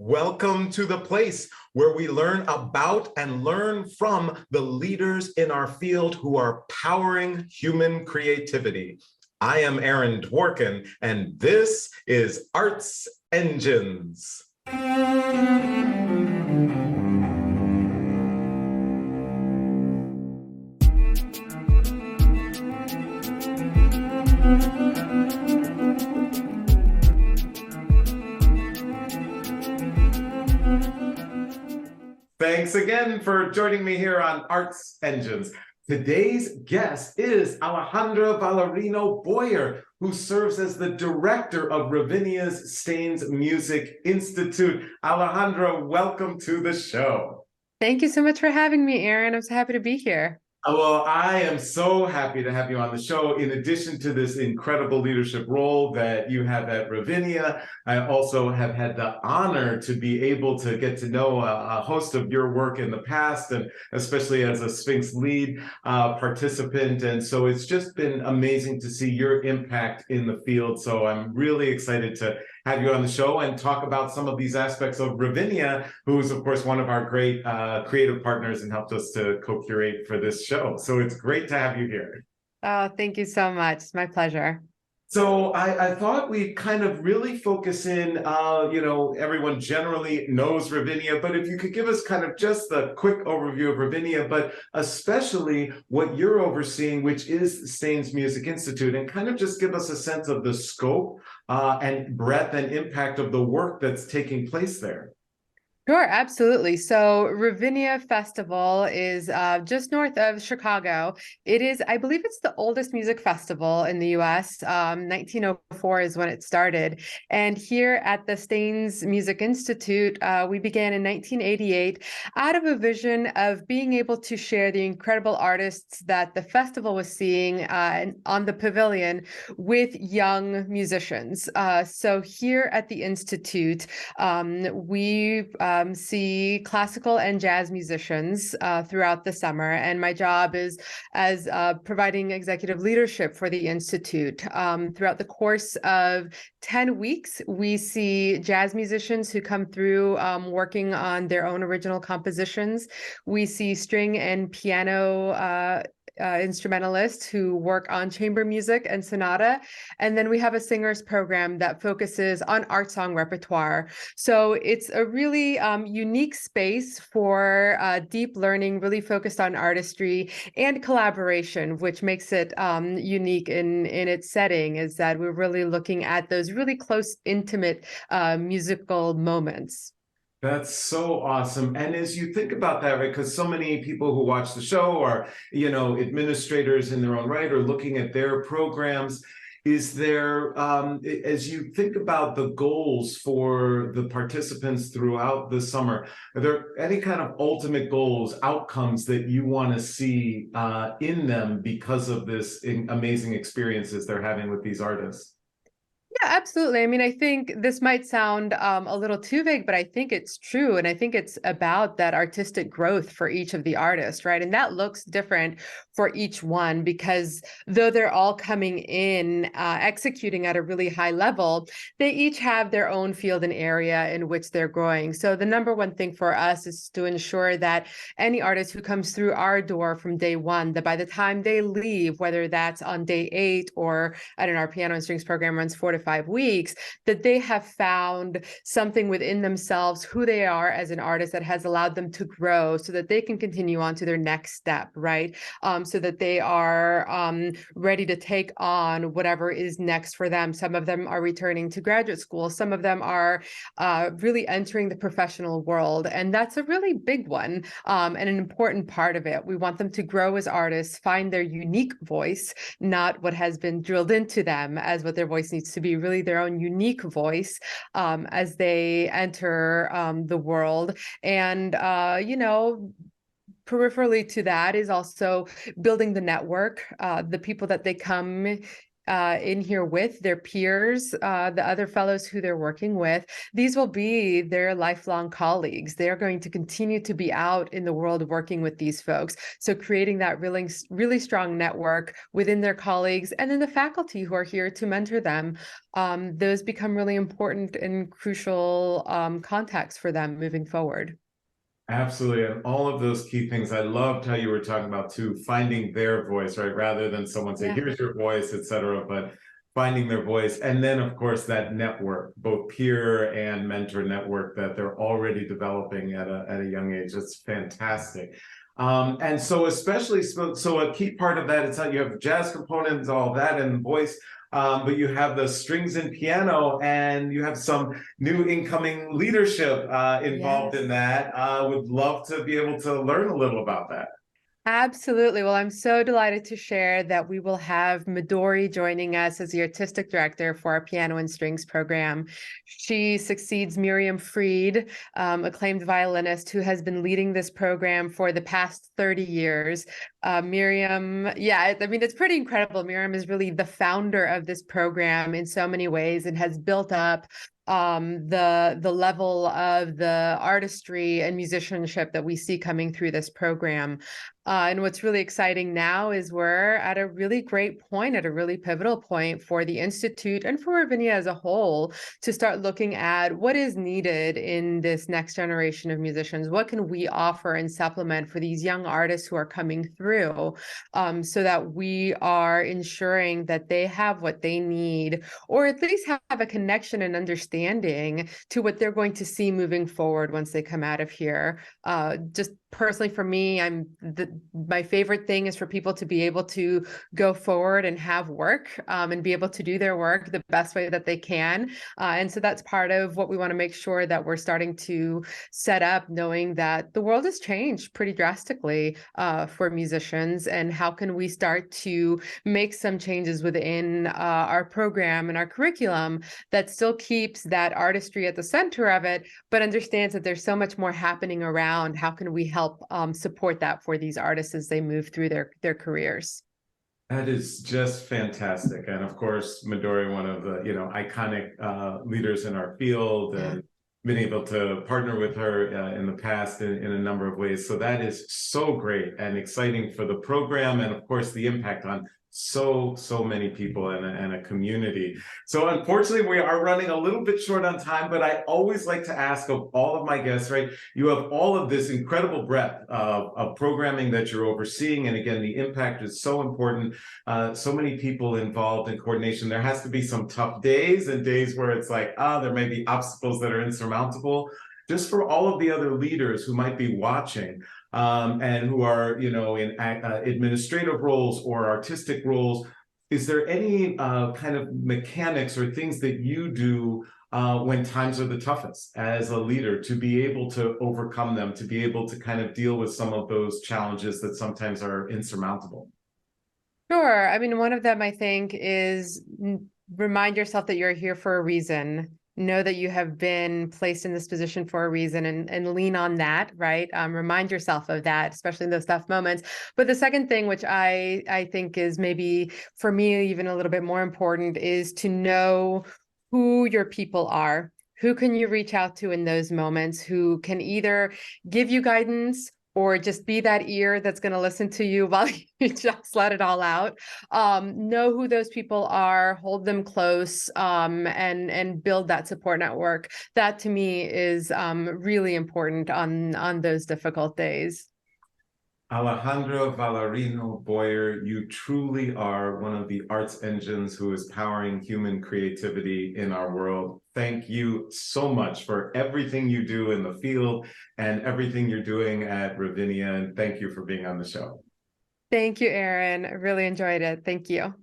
Welcome to the place where we learn about and learn from the leaders in our field who are powering human creativity. I am Aaron Dworkin, and this is Arts Engines. Thanks again for joining me here on Arts Engines. Today's guest is Alejandra Valarino Boyer, who serves as the director of Ravinia's Steans Music Institute. Alejandra, welcome to the show. Thank you so much for having me, Aaron. I'm so happy to be here. Well, I am so happy to have you on the show. In addition to this incredible leadership role that you have at Ravinia, I also have had the honor to be able to get to know a host of your work in the past, and especially as a Sphinx lead participant. And so it's just been amazing to see your impact in the field. So I'm really excited to have you on the show and talk about some of these aspects of Ravinia, who is, of course, one of our great creative partners and helped us to co-curate for this show. So it's great to have you here. Oh, thank you so much. It's my pleasure. So I thought we'd kind of really focus in, everyone generally knows Ravinia, but if you could give us kind of just a quick overview of Ravinia, but especially what you're overseeing, which is the Steans Music Institute, and kind of just give us a sense of the scope and breadth and impact of the work that's taking place there. Sure, absolutely. So Ravinia Festival is just north of Chicago. It is, I believe it's the oldest music festival in the US. 1904 is when it started. And here at the Steans Music Institute, we began in 1988 out of a vision of being able to share the incredible artists that the festival was seeing on the pavilion with young musicians. So here at the Institute, we see classical and jazz musicians throughout the summer, and my job is as providing executive leadership for the Institute. Throughout the course of 10 weeks, we see jazz musicians who come through working on their own original compositions. We see string and piano instrumentalists who work on chamber music and sonata. And then we have a singers program that focuses on art song repertoire. So it's a really unique space for deep learning, really focused on artistry and collaboration, which makes it unique in its setting, is that we're really looking at those really close, intimate musical moments. That's so awesome. And as you think about that, right, because so many people who watch the show are, administrators in their own right, or looking at their programs, is there, as you think about the goals for the participants throughout the summer, are there any kind of ultimate goals, outcomes that you want to see in them because of this amazing experiences they're having with these artists? Yeah, absolutely. I mean, I think this might sound a little too vague, but I think it's true. And I think it's about that artistic growth for each of the artists, right? And that looks different for each one, because though they're all coming in executing at a really high level, they each have their own field and area in which they're growing. So the number one thing for us is to ensure that any artist who comes through our door from day one, that by the time they leave, whether that's on day 8 or I don't know, our piano and strings program runs 4 to 5 weeks, that they have found something within themselves, who they are as an artist, that has allowed them to grow so that they can continue on to their next step, right? So that they are ready to take on whatever is next for them. Some of them are returning to graduate school. Some of them are really entering the professional world. And that's a really big one and an important part of it. We want them to grow as artists, find their unique voice, not what has been drilled into them as what their voice needs to be, really their own unique voice as they enter the world. And, peripherally to that is also building the network, the people that they come in here with their peers, the other fellows who they're working with. These will be their lifelong colleagues. They're going to continue to be out in the world working with these folks. So creating that really, really strong network within their colleagues, and then the faculty who are here to mentor them. Those become really important and crucial contacts for them moving forward. Absolutely. And all of those key things, I loved how you were talking about too, finding their voice, right? Rather than someone say, Yeah. here's your voice, et cetera, but finding their voice. And then of course that network, both peer and mentor network that they're already developing at a young age. That's fantastic. And so especially, so a key part of that, it's how you have the jazz components, all that, and voice, but you have the strings and piano, and you have some new incoming leadership involved in that. Would love to be able to learn a little about that. Absolutely. Well, I'm so delighted to share that we will have Midori joining us as the artistic director for our piano and strings program. She succeeds Miriam Fried, acclaimed violinist who has been leading this program for the past 30 years. Miriam, yeah, I mean, it's pretty incredible. Miriam is really the founder of this program in so many ways and has built up the level of the artistry and musicianship that we see coming through this program. And what's really exciting now is we're at a really great point, at a really pivotal point for the Institute and for Ravinia as a whole to start looking at what is needed in this next generation of musicians. What can we offer and supplement for these young artists who are coming through, so that we are ensuring that they have what they need, or at least have a connection and understanding to what they're going to see moving forward once they come out of here. Just personally for me, my favorite thing is for people to be able to go forward and have work, and be able to do their work the best way that they can. And so that's part of what we want to make sure that we're starting to set up, knowing that the world has changed pretty drastically for musicians. And how can we start to make some changes within our program and our curriculum that still keeps that artistry at the center of it, but understands that there's so much more happening around. How can we help support that for these artists as they move through their careers? That is just fantastic. And of course, Midori, one of the, iconic leaders in our field, and been able to partner with her in the past in a number of ways. So that is so great and exciting for the program, and of course the impact on so many people and a community. So unfortunately, we are running a little bit short on time, but I always like to ask of all of my guests, right? You have all of this incredible breadth of programming that you're overseeing. And again, the impact is so important. So many people involved in coordination. There has to be some tough days and days where it's like, there may be obstacles that are insurmountable. Just for all of the other leaders who might be watching, and who are, in administrative roles or artistic roles, is there any kind of mechanics or things that you do when times are the toughest as a leader to be able to overcome them, to be able to kind of deal with some of those challenges that sometimes are insurmountable? Sure. I mean, one of them, I think, is remind yourself that you're here for a reason. Know that you have been placed in this position for a reason, and lean on that, right? Remind yourself of that, especially in those tough moments. But the second thing, which I think is maybe for me even a little bit more important, is to know who your people are. Who can you reach out to in those moments, who can either give you guidance or just be that ear that's going to listen to you while you just let it all out. Know who those people are, hold them close, and build that support network. That to me is really important on those difficult days. Alejandra Valarino Boyer, you truly are one of the arts engines who is powering human creativity in our world. Thank you so much for everything you do in the field and everything you're doing at Ravinia. And thank you for being on the show. Thank you, Aaron. I really enjoyed it. Thank you.